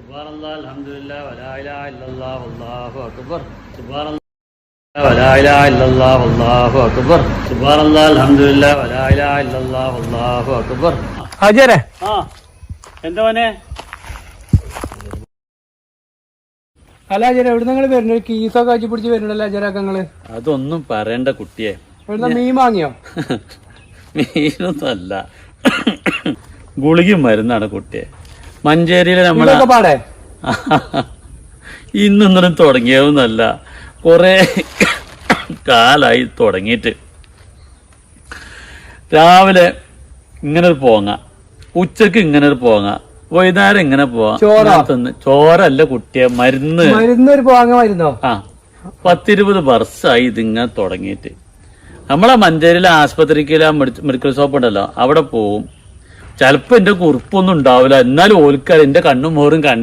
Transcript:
സുബ്ഹാനല്ലാഹ് അൽഹംദുലില്ലാഹ് വലാ ഇലാഹ ഇല്ലല്ലാഹ് വല്ലാഹു അക്ബർ. സുബ്ഹാനല്ലാഹ് വലാ ഇലാഹ ഇല്ലല്ലാഹ് വല്ലാഹു അക്ബർ. സുബ്ഹാനല്ലാഹ് അൽഹംദുലില്ലാഹ് വലാ ഇലാഹ ഇല്ലല്ലാഹ് വല്ലാഹു അക്ബർ. ഹാജിയാരെ എന്താ മോനെ? അല്ല ഹാജിയാരെ എവിടെ നിങ്ങൾ വരുന്നത്? കീസൊക്കെ വെച്ച് പിടിച്ച് വരുന്നുണ്ടല്ലോ ഹാജിയാരൊക്കെ നിങ്ങള്. അതൊന്നും പറയണ്ട കുട്ടിയെ. എവിടുന്ന മീൻ വാങ്ങിയോ? മീനൊന്നും അല്ല, ഗുളികയും മരുന്നാണ് കുട്ടിയെ. മഞ്ചേരിയിലെ നമ്മളെ പാടെ ഇന്നൊന്നും തുടങ്ങിയതൊന്നല്ല, കൊറേ കാലായി തുടങ്ങിയിട്ട്. രാവിലെ ഇങ്ങനെ ഒരു പോങ്ങ, ഉച്ചക്ക് ഇങ്ങനെ ഒരു പോങ്ങ, വൈകുന്നേരം ഇങ്ങനെ പോവാ. ചോറല്ല കുട്ടിയെ, മരുന്നൊരു പോങ്ങ മരുന്നോ? 10-20 വർഷമായി ഇതിങ്ങനെ തുടങ്ങിയിട്ട്. നമ്മളെ മഞ്ചേരിയിലെ ആസ്പത്രിക്ക് മെഡിക്കൽ ഷോപ്പ് ഉണ്ടല്ലോ, അവിടെ പോവും. ചിലപ്പോ എന്റെ കുറിപ്പൊന്നും ഉണ്ടാവില്ല, എന്നാലും ഓൽക്കാർ എന്റെ കണ്ണും മോറും കണ്ട്